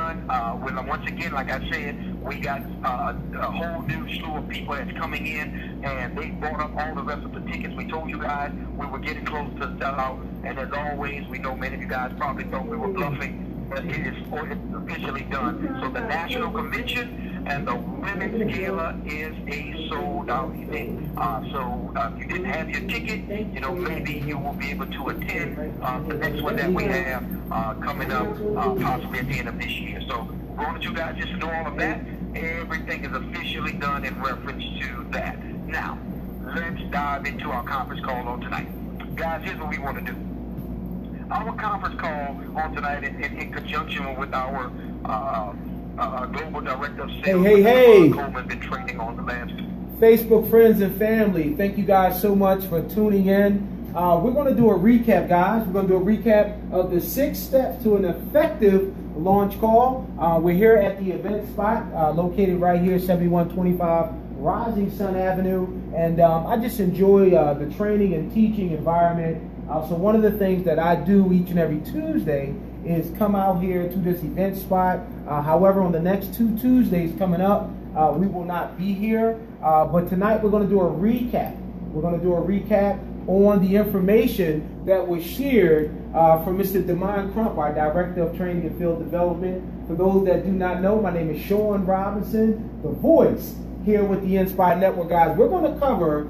done. Once again, like I said, we got a whole new slew of people that's coming in, and they bought up all the rest of the tickets. We told you guys we were getting close to sell out, and as always, we know many of you guys probably thought we were bluffing, but it's officially done. So the National Convention and the Women's Gala is a sold-out event. So if you didn't have your ticket, maybe you will be able to attend the next one that we have coming up possibly at the end of this year. So we want you guys just know all of that. Everything is officially done in reference to that. Now, let's dive into our conference call on tonight. Guys, here's what we want to do. Our conference call on tonight in conjunction with our Global Director of Sales, hey. Coleman, been training on the last Facebook friends and family, thank you guys so much for tuning in. We're going to do a recap, guys. We're going to do a recap of the 6 steps to an effective launch call. We're here at the event spot located right here, 7125 Rising Sun Avenue. And I just enjoy the training and teaching environment. So one of the things that I do each and every Tuesday is come out here to this event spot. However, on the next 2 Tuesdays coming up, we will not be here. But tonight we're going to do a recap. We're going to do a recap on the information that was shared from Mr. Damon Crump, our Director of Training and Field Development. For those that do not know, my name is Shawn Robinson, the voice here with the Inspire Network, guys. We're going to cover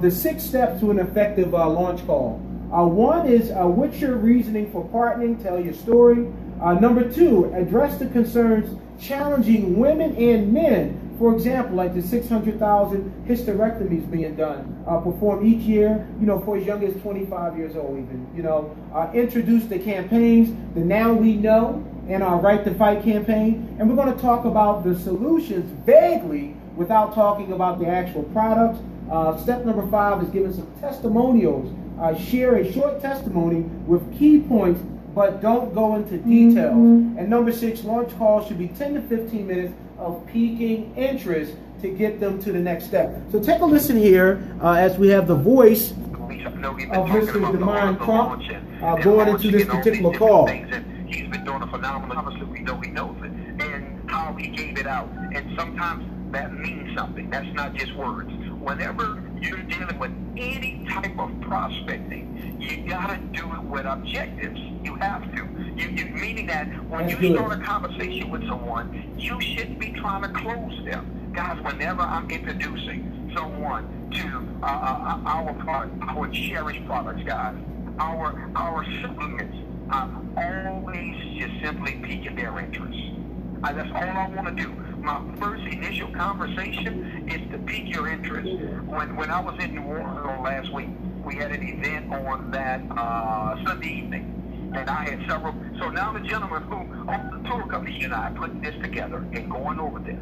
the 6 steps to an effective launch call. One is what's your reasoning for partnering? Tell your story. Number 2, address the concerns challenging women and men. For example, like the 600,000 hysterectomies being done, performed each year, for as young as 25 years old even. Introduce the campaigns, the Now We Know and our Right to Fight campaign. And we're going to talk about the solutions vaguely without talking about the actual products. Step number 5 is giving some testimonials. Share a short testimony with key points, but don't go into details. And number 6, launch calls should be 10 to 15 minutes of piquing interest to get them to the next step. So take a listen here as we have the voice of Mr. Damon Crump going into this particular call. He's been doing a phenomenal, obviously we know he knows it, and how he gave it out. And sometimes that means something. That's not just words. Whenever you're dealing with any type of prospecting, you gotta do it with objectives. You have to. Meaning that when you start a conversation with someone, you shouldn't be trying to close them. Guys, whenever I'm introducing someone to our product, our cherished products, guys, our supplements, I'm always just simply piquing their interest. That's all I want to do. My first initial conversation is to pique your interest. When I was in New Orleans last week, we had an event on that Sunday evening. And I had several. So now the gentleman who owned the tour company, he and I putting this together and going over this.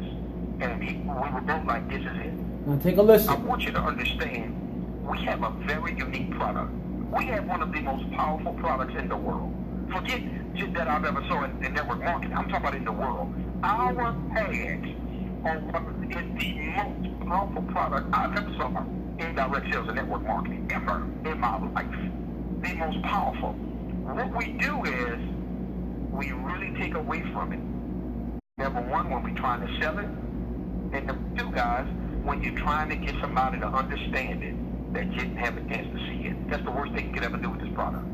And we were both like, this is it. Now take a listen. I want you to understand, we have a very unique product. We have one of the most powerful products in the world. Forget just that I've ever saw in network marketing. I'm talking about in the world. Our pads are what is the most powerful product I've ever saw in direct sales and network marketing ever in my life. The most powerful. What we do is we really take away from it. Number 1, when we're trying to sell it. And number 2, guys, when you're trying to get somebody to understand it that you didn't have a chance to see it. That's the worst thing you could ever do with this product.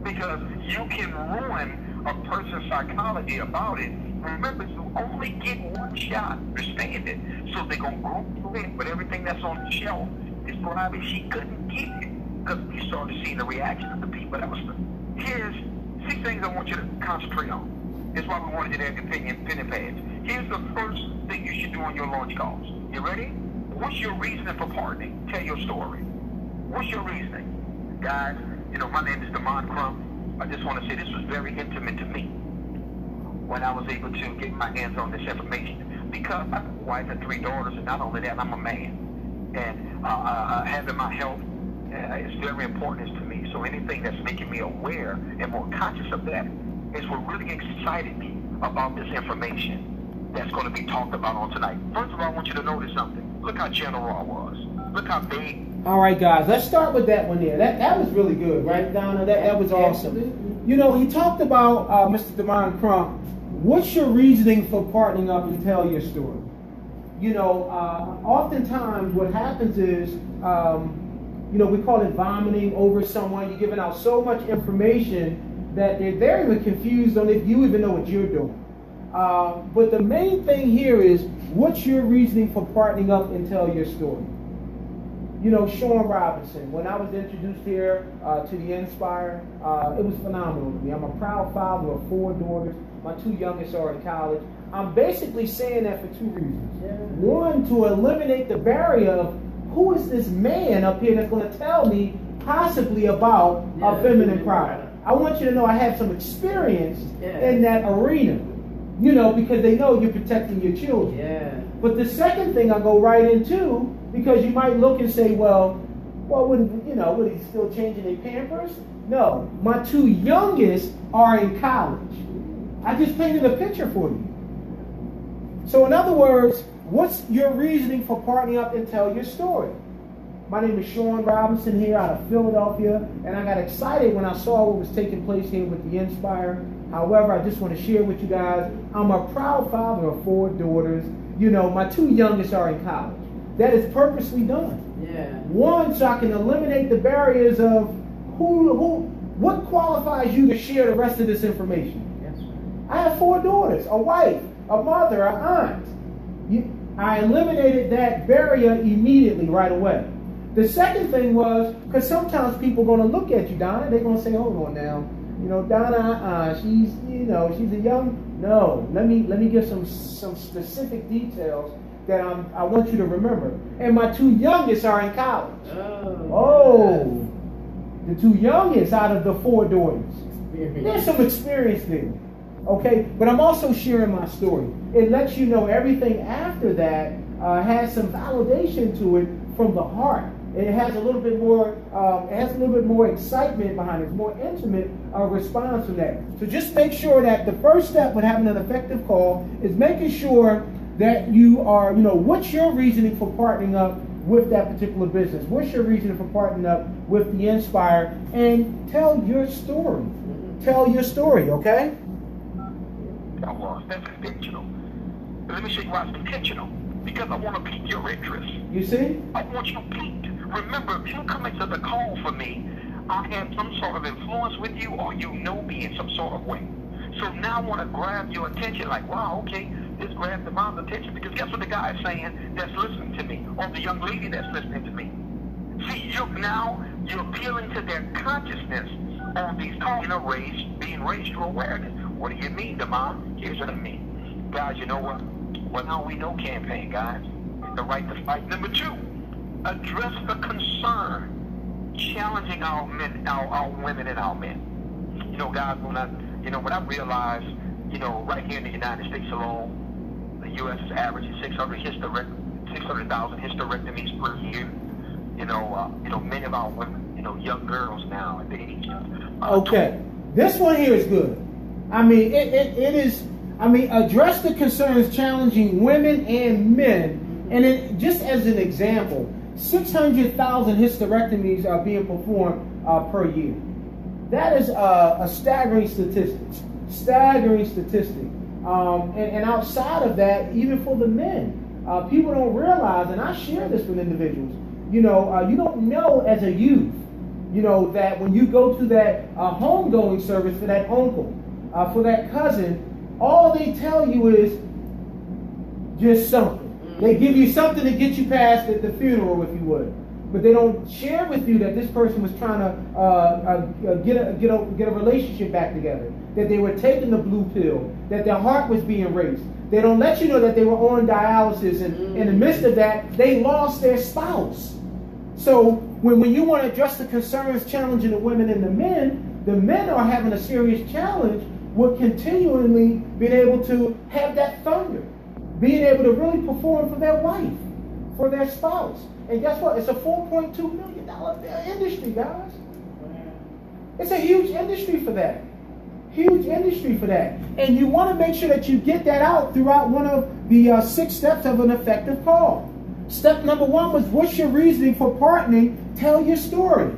Because you can ruin a person's psychology about it. Remember, you only get one shot to understand it. So they're going to go through it with everything that's on the shelf. Describe it. She couldn't get it. Because we started seeing the reaction of the people that was... Here's 6 things I want you to concentrate on. That's why we wanted you to have your pen and pads. Here's the first thing you should do on your launch calls. You ready? What's your reasoning for partnering? Tell your story. What's your reasoning? Guys, my name is Damon Crump. I just want to say this was very intimate to me when I was able to get my hands on this information. Because I have a wife and 3 daughters, and not only that, I'm a man. And having my health is very important to me. So anything that's making me aware and more conscious of that is what really excited me about this information that's going to be talked about on tonight. First of all, I want you to notice something. Look how general I was. Look how big. All right, guys, let's start with that one there. That was really good, right, Donna? That was awesome. He talked about, Mr. Damon Crump, what's your reasoning for partnering up and tell your story? You know, oftentimes what happens is, you know, we call it vomiting over someone. You're giving out so much information that they're even confused on if you even know what you're doing. But the main thing here is, what's your reasoning for partnering up and tell your story? You know, Shawn Robinson, when I was introduced here to the Inspire, it was phenomenal to me. I'm a proud father of 4 daughters. My 2 youngest are in college. I'm basically saying that for 2 reasons. Yeah. One, to eliminate the barrier of who is this man up here that's going to tell me possibly about a feminine product. I want you to know I have some experience in that arena, you know, because they know you're protecting your children. Yeah. But the second thing I go right into, because you might look and say, well, would he still changing their Pampers? No, my 2 youngest are in college. I just painted a picture for you. So in other words, what's your reasoning for partnering up and tell your story? My name is Shawn Robinson here out of Philadelphia, and I got excited when I saw what was taking place here with the Inspire. However, I just want to share with you guys, I'm a proud father of 4 daughters. You know, my 2 youngest are in college. That is purposely done. Yeah. One, so I can eliminate the barriers of what qualifies you to share the rest of this information. Yes, sir. I have 4 daughters, a wife, a mother, an aunt. I eliminated that barrier immediately right away. The second thing was, because sometimes people are going to look at you, Donna, they're going to say, hold on now, you know, Donna, she's a young, no, let me give some specific details that I want you to remember. And my 2 youngest are in college. Oh, the 2 youngest out of the 4 daughters. There's some experience there. Okay, but I'm also sharing my story. It lets you know everything after that has some validation to it from the heart. It has a little bit more. It has a little bit more excitement behind it. More intimate response from that. So just make sure that the first step with having an effective call is making sure that you are, you know, what's your reasoning for partnering up with that particular business? What's your reasoning for partnering up with the Inspire? And tell your story. Tell your story, okay? That's intentional. Let me show you why it's intentional. Because I want to pique your interest. You see? I want you piqued. Remember, if you come into the call for me, I have some sort of influence with you, or you know me in some sort of way. So now I want to grab your attention, like, wow, okay, this grabbed the mom's attention. Because guess what the guy is saying that's listening to me, or the young lady that's listening to me? See, you're appealing to their consciousness on these calls, you know, being raised to awareness. What do you mean, the mom? Here's what I mean. Guys, you know what? Well, now we know campaign, guys. The right to fight. Number 2, address the concern, challenging our men, our women and our men. You know, guys, when I realized, you know, right here in the United States alone, the U.S. is averaging 600,000 hysterectomies per year. You know, many of our women, you know, young girls now at the age of okay, this one here is good. I mean, it is. I mean, address the concerns challenging women and men. And it, just as an example, 600,000 hysterectomies are being performed per year. That is a staggering statistic. Staggering statistic. And outside of that, even for the men, people don't realize, and I share this with individuals, you don't know as a youth, that when you go to that homegoing service for that uncle, for that cousin, all they tell you is just something. They give you something to get you past the funeral, if you would. But they don't share with you that this person was trying to get a relationship back together, that they were taking the blue pill, that their heart was being raised. They don't let you know that they were on dialysis, and in the midst of that, they lost their spouse. So when you want to address the concerns challenging the women and the men are having a serious challenge with continually being able to have that thunder, being able to really perform for their wife, for their spouse. And guess what? It's a $4.2 million industry, guys. It's a huge industry for that. Huge industry for that. And you want to make sure that you get that out throughout one of the 6 steps of an effective call. Step number 1 was, what's your reasoning for partnering? Tell your story.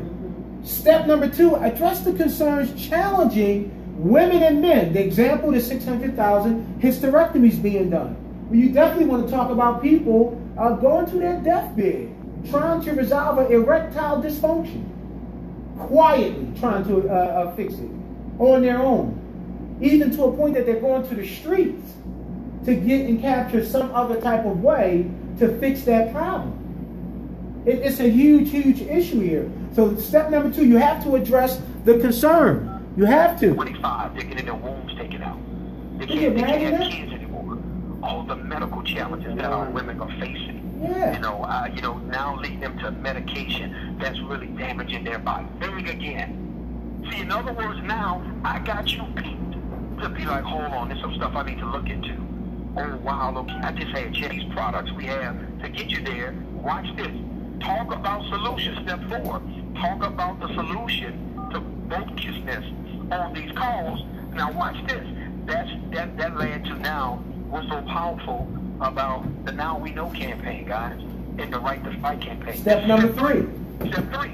Step number 2, address the concerns challenging Women and men, the example, the 600,000 hysterectomies being done. Well, you definitely want to talk about people going to their deathbed, trying to resolve an erectile dysfunction, quietly trying to fix it on their own, even to a point that they're going to the streets to get and capture some other type of way to fix that problem. It's a huge, huge issue here. So step number 2, you have to address the concern. You have to. 25, they're getting their wombs taken out. They can't have kids anymore. All the medical challenges that our women are facing. Yeah. Now lead them to medication that's really damaging their body. There we again. See, in other words, now I got you peaked to be like, hold on, there's some stuff I need to look into. Oh wow, look, I just had these products we have to get you there. Watch this. Talk about solution. Step 4. Talk about the solution to bogus-ness on these calls. Now watch this. That led to now what's so powerful about the Now We Know campaign, guys, and the Right to Fight campaign. Step number 3. Step 3.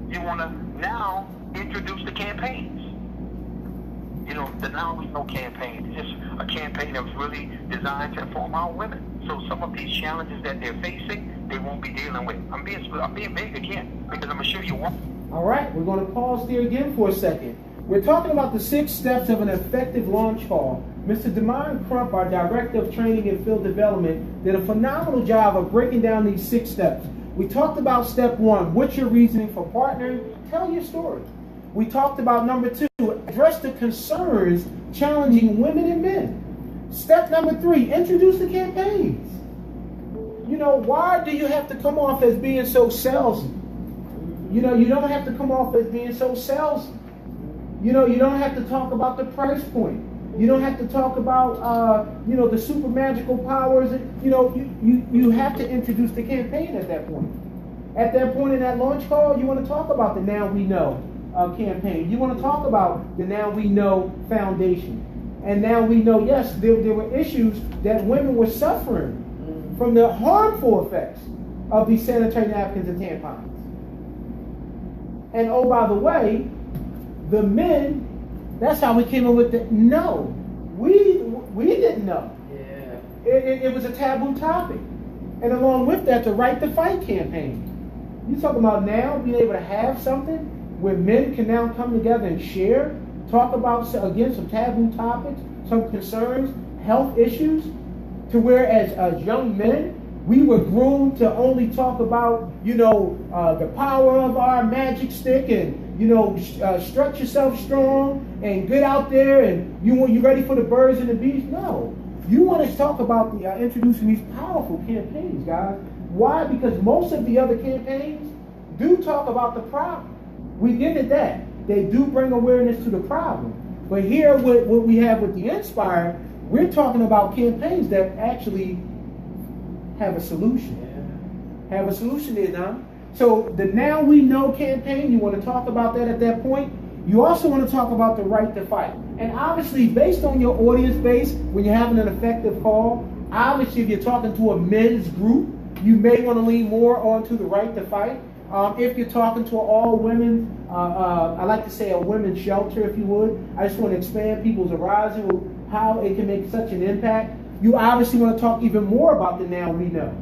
You want to now introduce the campaigns. The Now We Know campaign is just a campaign that's really designed to inform our women. So some of these challenges that they're facing, they won't be dealing with. I'm being big again because I'm going to show you what. All right, we're going to pause there again for a second. We're talking about the 6 steps of an effective launch call. Mr. Damon Crump, our Director of Training and Field Development, did a phenomenal job of breaking down these 6 steps. We talked about step 1, what's your reasoning for partnering? Tell your story. We talked about number 2, address the concerns challenging women and men. Step number 3, introduce the campaigns. Why do you have to come off as being so salesy? You don't have to come off as being so salesy. You don't have to talk about the price point. You don't have to talk about, the super magical powers. You have to introduce the campaign at that point. At that point in that launch call, you want to talk about the Now We Know campaign. You want to talk about the Now We Know Foundation. And now we know, yes, there were issues that women were suffering from the harmful effects of these sanitary napkins and tampons. And oh, by the way, the men, that's how we came up with the no. We didn't know. Yeah. It was a taboo topic. And along with that, the Right to Fight campaign. You talking about now being able to have something where men can now come together and share, talk about, again, some taboo topics, some concerns, health issues, to where as young men, we were groomed to only talk about, the power of our magic stick and, stretch yourself strong and get out there and you ready for the birds and the bees. No. You want to talk about introducing these powerful campaigns, guys. Why? Because most of the other campaigns do talk about the problem. We get at that. They do bring awareness to the problem. But here, what we have with the Inspire, we're talking about campaigns that actually have a solution. Yeah. Have a solution there now. So the Now We Know campaign, you want to talk about that at that point. You also want to talk about the Right to Fight. And obviously, based on your audience base, when you're having an effective call, obviously if you're talking to a men's group, you may want to lean more onto the Right to Fight. If you're talking to an all-women, I like to say a women's shelter, if you would. I just want to expand people's horizon, how it can make such an impact. You obviously want to talk even more about the Now We Know.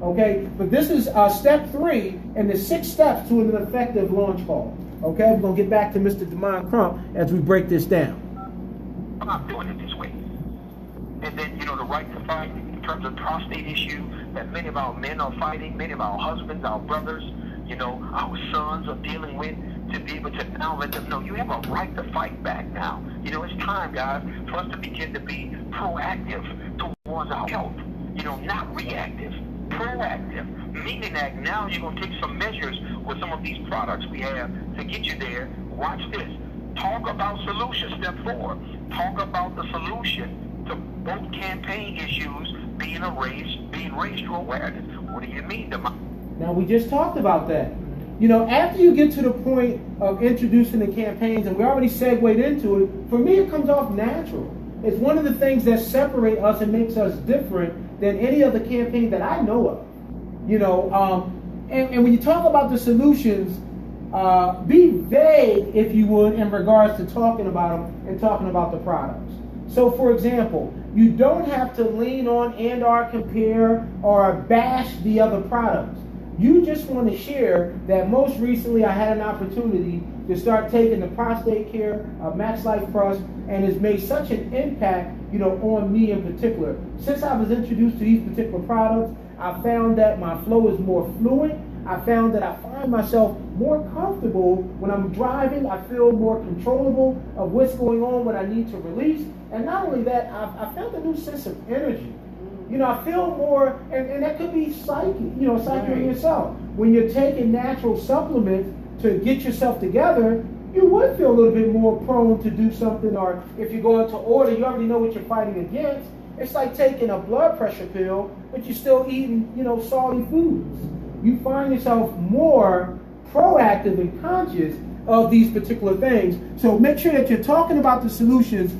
Okay? But this is step 3 and the 6 steps to an effective launch call. Okay? We're going to get back to Mr. Damon Crump as we break this down. I'm not doing it this way. And then, the Right to Fight in terms of prostate issue that many of our men are fighting, many of our husbands, our brothers, our sons are dealing with, to be able to now let them know you have a right to fight back now. It's time, guys, for us to begin to be proactive towards our health. Not reactive, proactive. Meaning that now you're going to take some measures with some of these products we have to get you there. Watch this. Talk about solutions. Step 4. Talk about the solution to both campaign issues being raised to awareness. What do you mean, Now, we just talked about that. After you get to the point of introducing the campaigns, and we already segued into it, for me it comes off natural. It's one of the things that separate us and makes us different than any other campaign that I know of. And when you talk about the solutions, be vague, if you would, in regards to talking about them and talking about the products. So, for example, you don't have to lean on and or compare or bash the other products. You just want to share that most recently I had an opportunity to start taking the prostate care Max Life Plus, and it's made such an impact, on me in particular. Since I was introduced to these particular products, I found that my flow is more fluid. I found that I find myself more comfortable when I'm driving. I feel more controllable of what's going on, what I need to release. And not only that, I found a new sense of energy. I feel more, and that could be psyche yourself. When you're taking natural supplements to get yourself together, you would feel a little bit more prone to do something, or if you go into order, you already know what you're fighting against. It's like taking a blood pressure pill, but you're still eating, salty foods. You find yourself more proactive and conscious of these particular things. So make sure that you're talking about the solutions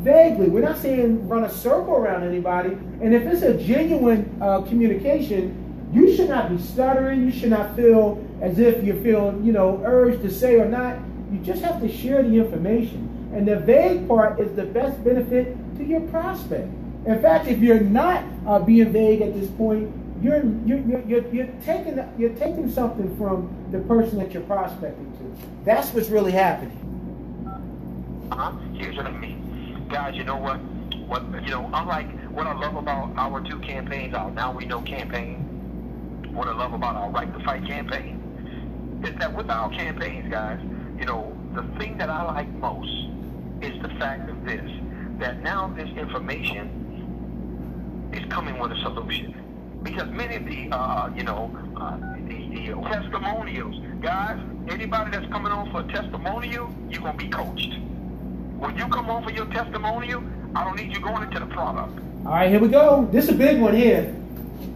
vaguely. We're not saying run a circle around anybody. And if it's a genuine communication, you should not be stuttering. You should not feel as if you're feeling, urged to say or not. You just have to share the information. And the vague part is the best benefit to your prospect. In fact, if you're not being vague at this point, you're taking something from the person that you're prospecting to. That's what's really happening. Here's what I mean. Guys, you know what? Unlike what I love about our two campaigns, our Now We Know campaign, what I love about our Right to Fight campaign, is that with our campaigns, guys, the thing that I like most is the fact of this, that now this information is coming with a solution. Because many of the testimonials, guys, anybody that's coming on for a testimonial, you're going to be coached. When you come on for your testimonial, I don't need you going into the product. All right, here we go. This is a big one here.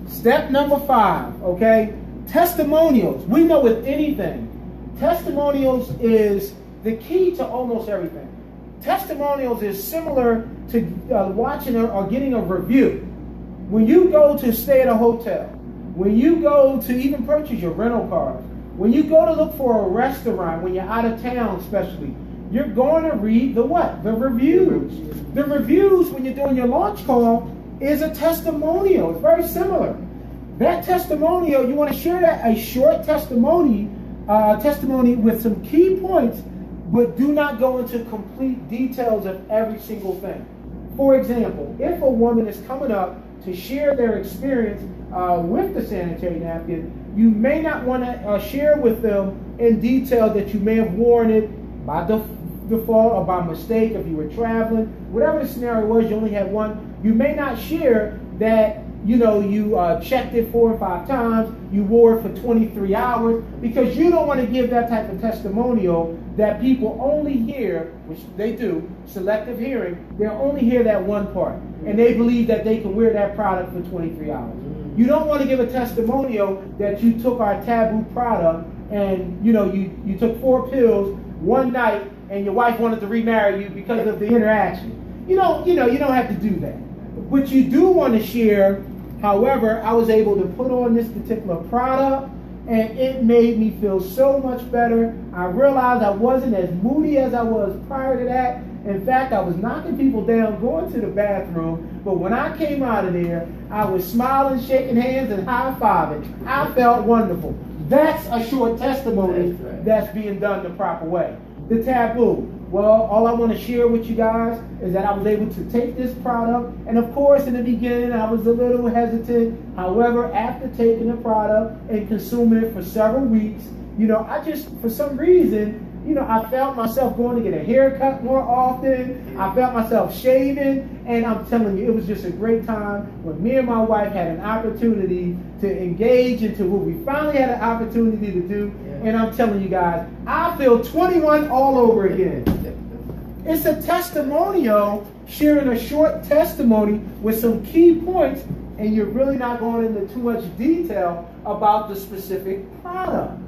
Step number 5, okay? Testimonials. We know with anything, testimonials is the key to almost everything. Testimonials is similar to watching or getting a review. When you go to stay at a hotel, when you go to even purchase your rental cars, when you go to look for a restaurant, when you're out of town especially, you're going to read the what? The reviews. The reviews, when you're doing your launch call, is a testimonial. It's very similar. That testimonial, you want to share that, a short testimony with some key points, but do not go into complete details of every single thing. For example, if a woman is coming up to share their experience with the sanitary napkin, you may not want to share with them in detail that you may have worn it by default or by mistake if you were traveling. Whatever the scenario was, you only had one. You may not share that you checked it 4 or 5 times, you wore it for 23 hours, because you don't want to give that type of testimonial that people only hear, which they do, selective hearing, they'll only hear that one part, and they believe that they can wear that product for 23 hours. You don't want to give a testimonial that you took our taboo product and you took 4 pills one night and your wife wanted to remarry you because of the interaction. You don't have to do that. But you do want to share, however, I was able to put on this particular product and it made me feel so much better. I realized I wasn't as moody as I was prior to that. In fact, I was knocking people down, going to the bathroom, but when I came out of there, I was smiling, shaking hands, and high-fiving. I felt wonderful. That's a short testimony that's being done the proper way. The taboo. Well, all I want to share with you guys is that I was able to take this product, and of course, in the beginning, I was a little hesitant. However, after taking the product and consuming it for several weeks, I just, for some reason, I felt myself going to get a haircut more often. I felt myself shaving, and I'm telling you, it was just a great time when me and my wife had an opportunity to engage into what we finally had an opportunity to do. And I'm telling you guys, I feel 21 all over again. It's a testimonial, sharing a short testimony with some key points, and you're really not going into too much detail about the specific product.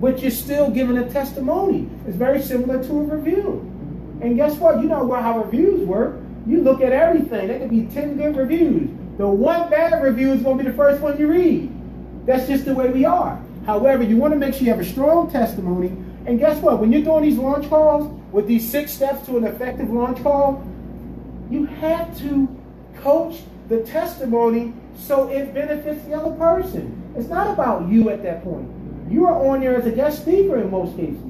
But you're still giving a testimony. It's very similar to a review. And guess what? You know how reviews work. You look at everything. There could be 10 good reviews. The one bad review is going to be the first one you read. That's just the way we are. However, you want to make sure you have a strong testimony. And guess what? When you're doing these launch calls with these 6 steps to an effective launch call, you have to coach the testimony so it benefits the other person. It's not about you at that point. You are on there as a guest speaker in most cases.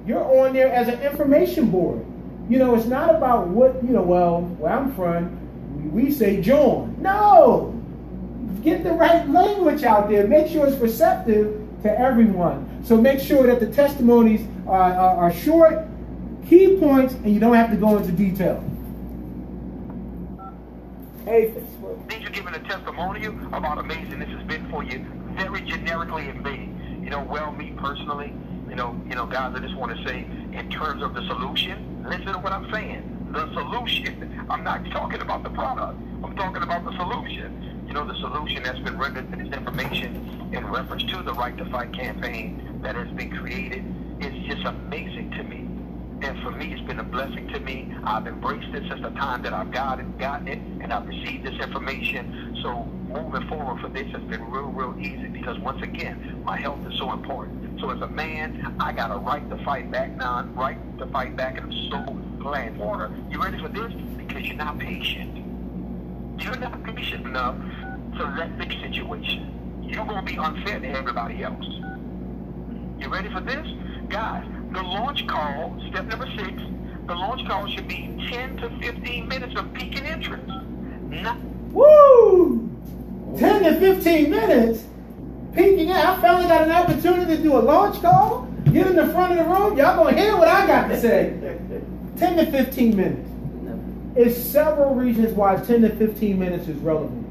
You're on there as an information board. You know, it's not about what, you know, well, where I'm from, we say John. No! Get the right language out there. Make sure it's receptive to everyone. So make sure that the testimonies are short, key points, and you don't have to go into detail. Hey, Things you're giving a testimonial about amazing this has been for you, very generically and vague. You know, well, me personally, you know, guys, I just want to say, in terms of the solution, listen to what I'm saying. The solution. I'm not talking about the product. I'm talking about the solution. You know, the solution that's been rendered to this information in reference to the Right to Fight campaign that has been created is just amazing to me. And for me, it's been a blessing to me. I've embraced it since the time that I've gotten it, and I've received this information. So moving forward for this has been real easy because, once again, my health is so important. So as a man, I got a right to fight back now, right to fight back, and I'm so glad for it. You ready for this? Because you're not patient. You're not patient enough to let this situation. You're going to be unfair to everybody else. You ready for this? Guys, the launch call, step number 6, the launch call should be 10 to 15 minutes of piquing interest. Woo! 10 to 15 minutes? Piquing in. I finally got an opportunity to do a launch call. Get in the front of the room. Y'all going to hear what I got to say. 10 to 15 minutes. There's several reasons why 10 to 15 minutes is relevant.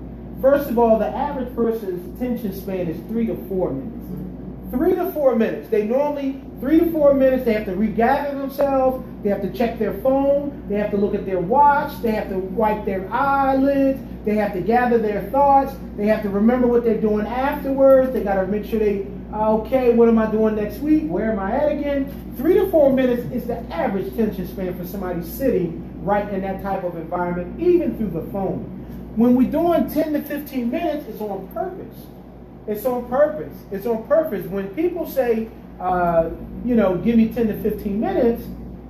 First of all, the average person's attention span is 3 to 4 minutes. 3 to 4 minutes. They normally, 3 to 4 minutes, they have to regather themselves, they have to check their phone, they have to look at their watch, they have to wipe their eyelids, they have to gather their thoughts, they have to remember what they're doing afterwards, they got to make sure they, okay, what am I doing next week? Where am I at again? 3 to 4 minutes is the average attention span for somebody sitting right in that type of environment, even through the phone. When we're doing 10 to 15 minutes, it's on purpose. It's on purpose. It's on purpose. When people say, you know, give me 10 to 15 minutes,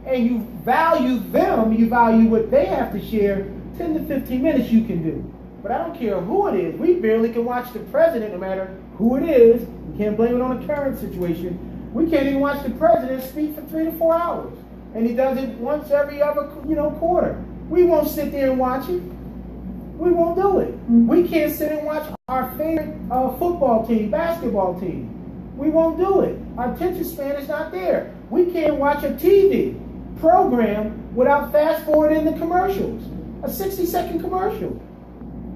and you value them, you value what they have to share, 10 to 15 minutes you can do. But I don't care who it is. We barely can watch the president, no matter who it is. We can't blame it on the current situation. We can't even watch the president speak for 3 to 4 hours. And he does it once every other, quarter. We won't sit there and watch it. We won't do it. We can't sit and watch our favorite football team, basketball team. We won't do it. Our attention span is not there. We can't watch a TV program without fast forwarding the commercials. A 60-second commercial.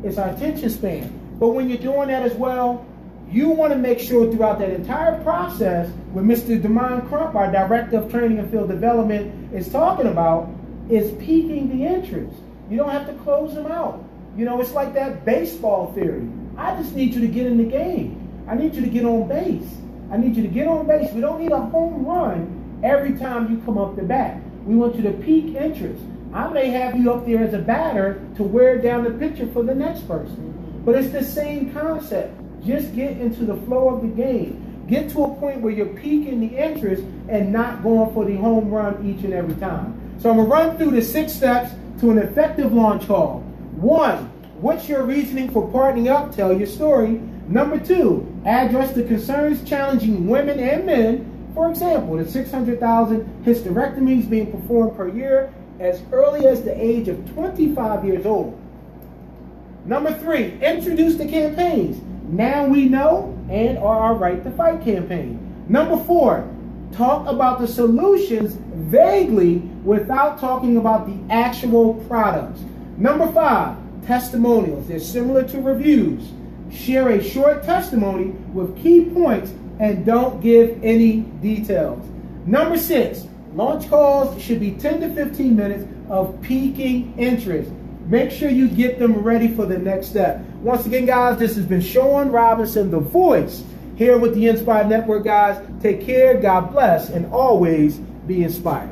It's our attention span. But when you're doing that as well, you want to make sure throughout that entire process, what Mr. Damon Crump, our Director of Training and Field Development, is talking about, is piquing the interest. You don't have to close them out. You know, it's like that baseball theory. I just need you to get in the game. I need you to get on base. I need you to get on base. We don't need a home run every time you come up the bat. We want you to pique interest. I may have you up there as a batter to wear down the pitcher for the next person. But it's the same concept. Just get into the flow of the game. Get to a point where you're piquing the interest and not going for the home run each and every time. So I'm going to run through the 6 steps to an effective launch call. 1, what's your reasoning for partnering up? Tell your story. Number 2, address the concerns challenging women and men. For example, the 600,000 hysterectomies being performed per year as early as the age of 25 years old. Number 3, introduce the campaigns. Now we know and our Right to Fight campaign. Number 4, talk about the solutions vaguely without talking about the actual products. Number 5, testimonials. They're similar to reviews. Share a short testimony with key points and don't give any details. Number 6, launch calls should be 10 to 15 minutes of piquing interest. Make sure you get them ready for the next step. Once again, guys, this has been Shawn Robinson, the voice, here with the Inspired Network, guys. Take care, God bless, and always be inspired.